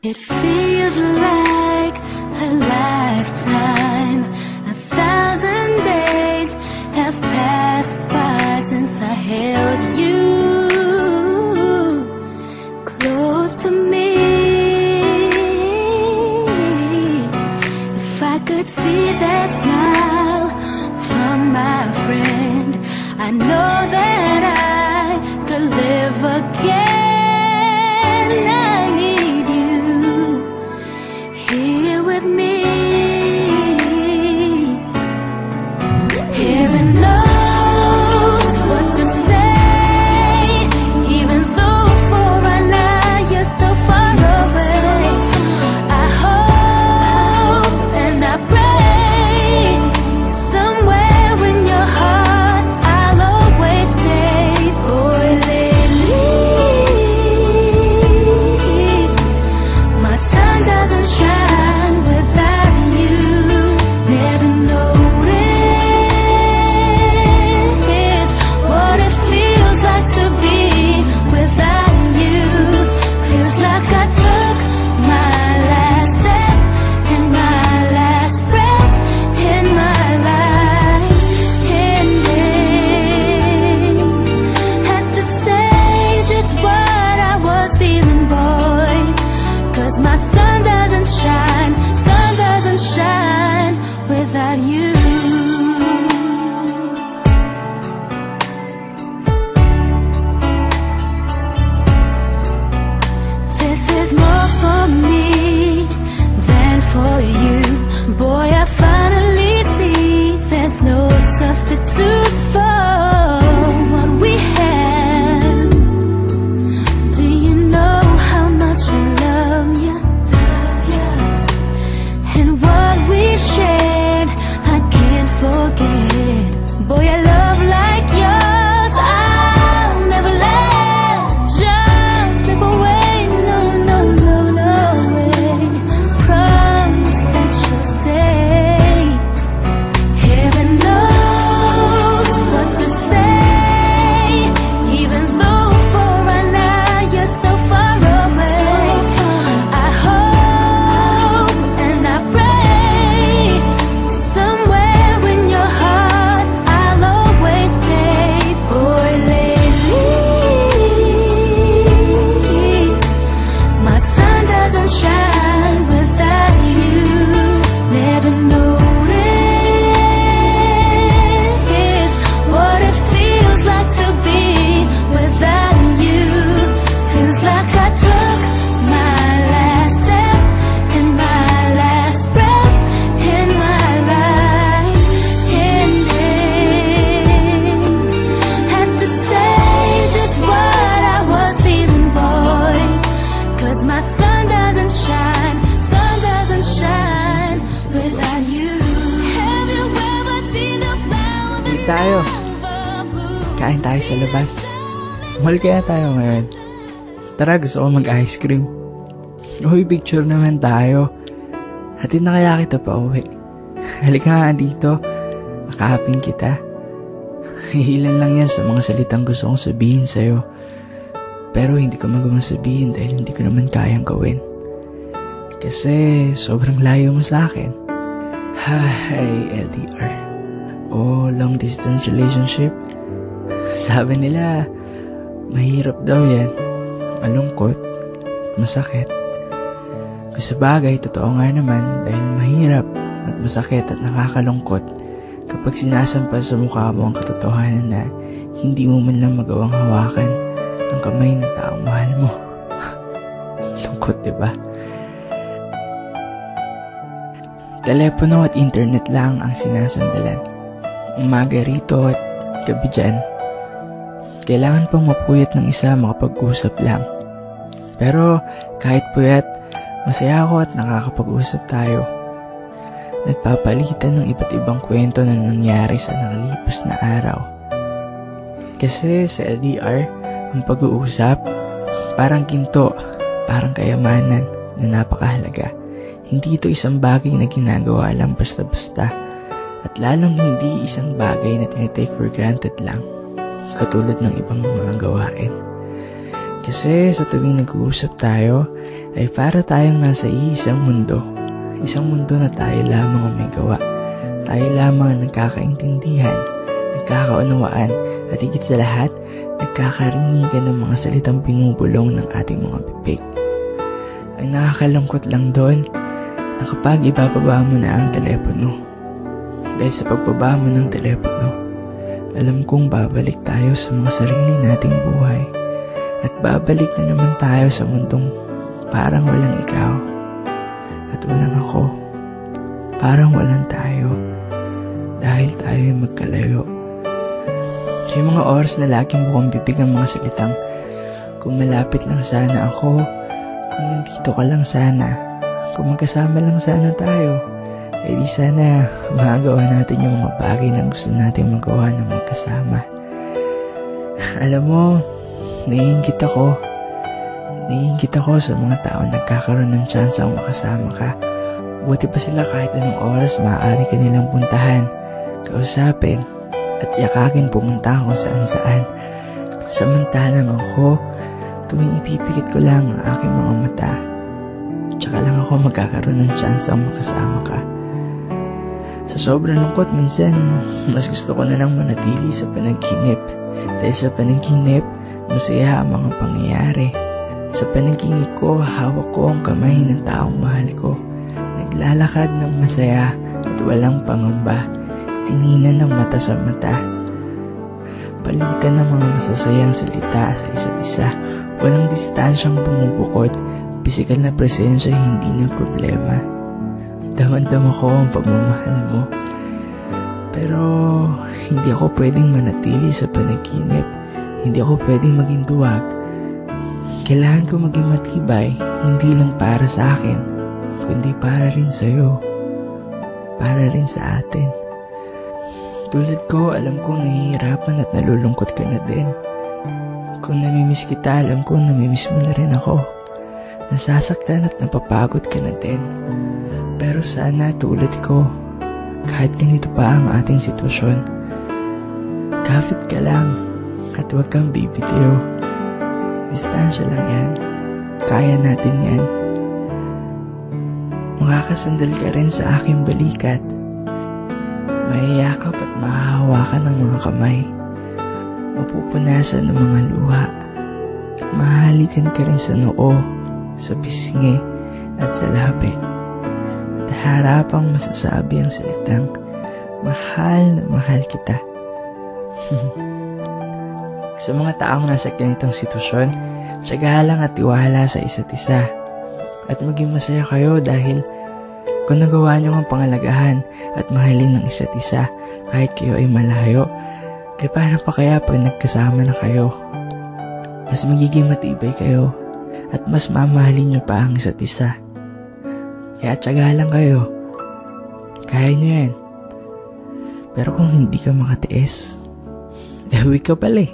It feels like a lifetime. 1,000 days have passed by since I held you close to me. If I could see that smile from my friend, I know that I could live again. I need you here with me. Heaven knows what to say, even though for right now you're so far away. I hope and I pray somewhere in your heart I'll always stay. Boy, lately my sun doesn't shine without you. Never noticed what it feels like to be without you. Feels like I took my last step and my last breath in my life, ending. Had to say just what I was feeling, boy, 'cause my sun doesn't shine without you. This is more for me than for you. Boy, I finally see there's no substitute for what we have. Do you know how much I love you? And what we shared, I can't forget. Boy, a love like yours, I'll never let just slip away. No, no, no, no way. Promise that you'll stay. Heaven knows what to say, even though for right now you're so far away. I hope and I pray somewhere in your heart I'll always stay. Boy, lately my sun doesn't shine without you. Never noticed what it feels like to be without you. Feels like I took my last step and my last breath in my life, ending. Had to say just what I was feeling, boy, 'cause my sun doesn't shine without you. Have you ever seen a flower that Tayo. never bloomed? Kain tayo sa labas. Mall kaya tayo ngayon. Tara, gusto ko mag-ice cream. Uy, picture naman tayo. Hatid na kaya kita pa uwi. Halika nga dito. Makahapin kita. Hihilan lang yan sa mga salitang gusto kong sabihin sa'yo. Pero hindi ko magawang sabihin dahil hindi ko naman kayang gawin. Kasi sobrang layo mo sa akin. Hi, LDR. Oh, long distance relationship. Sabi nila, mahirap daw yan. Malungkot. Masakit. Kung sa bagay, totoo nga naman dahil mahirap at masakit at nakakalungkot kapag sinasampa sa mukha mo ang katotohanan na hindi mo man lang magawang hawakan ang kamay ng taong mahal mo. Lungkot, diba? Telepono at internet lang ang sinasandalan. Umaga rito at gabi dyan. Kailangan pang mapuyat ng isa makapag-usap lang. Pero kahit puyat, masaya ako at nakakapag-usap tayo. Nagpapalitan ng iba't ibang kwento na nangyari sa nakalipas na araw. Kasi sa LDR, ang pag-uusap, parang ginto, parang kayamanan na napakahalaga. Hindi ito isang bagay na ginagawa lang basta-basta at lalong hindi isang bagay na tinitake for granted lang katulad ng ibang mga gawain. Kasi sa tuwing nag-uusap tayo, ay para tayong nasa iisang mundo. Isang mundo na tayo lamang ang may gawa. Tayo lamang ang nagkakaintindihan, nagkakaunawaan, at higit sa lahat, nagkakarinigan ng mga salitang binubulong ng ating mga bibig. Ang nakakalungkot lang doon, na kapag ibababa mo na ang telepono. Dahil sa pagbaba mo ng telepono, alam kong babalik tayo sa mga sarili nating buhay. At babalik na naman tayo sa mundong parang walang ikaw at walang ako. Parang walang tayo dahil tayo ay magkalayo. Yung mga oras na laging bukang bibig ang mga salitang, kung malapit lang sana ako, kung nandito ka lang sana, kung magkasama lang sana tayo, eh di sana magawa natin yung mga bagay na gusto natin magawa ng magkasama. Alam mo, naiingit ako sa mga tao nagkakaroon ng chance ang makasama ka. Buti pa sila kahit anong oras maaari ka nilang puntahan, kausapin, at yakakin pumunta kung saan-saan. Samantalang ako, tuwing ipipikit ko lang ang aking mga mata, tsaka lang ako magkakaroon ng chance ang makasama ka. Sa sobrang lungkot, minsan, mas gusto ko na lang manatili sa panaginip. Dahil sa panaginip, masaya ang mga pangyayari. Sa panaginip ko, hawak ko ang kamay ng taong mahal ko. Naglalakad ng masaya at walang pangamba. Tininan ng mata sa mata. Palitan ng mga masasayang salita sa isa't isa. Walang distansyang bumubukod. Pisikal na presensya hindi na problema. Damang-dama ko ang pagmamahal mo. Pero hindi ako pwedeng manatili sa panaginip. Hindi ako pwedeng maging duwag. Kailangan ko maging matibay, hindi lang para sa akin, kundi para rin sa'yo. Para rin sa atin. Tulad ko, alam kong nahihirapan at nalulungkot ka na din. Kung namimiss kita, alam kong namimiss mo na rin ako. Nasasaktan at napapagod ka na din. Pero sana tulad ko, kahit ganito pa ang ating sitwasyon, kapit ka lang at huwag kang bibitiw. Distansya lang yan. Kaya natin yan. Makakasandal ka rin sa aking balikat. Maiyakap at mahahawakan ng mga kamay. Mapupunasan ng mga luha. At mahalikan ka rin sa noo, sa pisngi at sa labi. At harapang masasabi ang salitang, mahal na mahal kita. Sa mga taong nasa ganitong sitwasyon, tiyaga lang at tiwala sa isa't isa. At maging masaya kayo dahil kung nagawa niyo ang pangalagahan at mahalin ng isa't isa kahit kayo ay malayo, eh paano pa kaya pag nagkasama na kayo? Mas magiging matibay kayo at mas mamahalin niyo pa ang isa't isa. Kaya tiyaga lang kayo. Kaya niyo yan. Pero kung hindi ka makatiis, eh weak ka pala eh.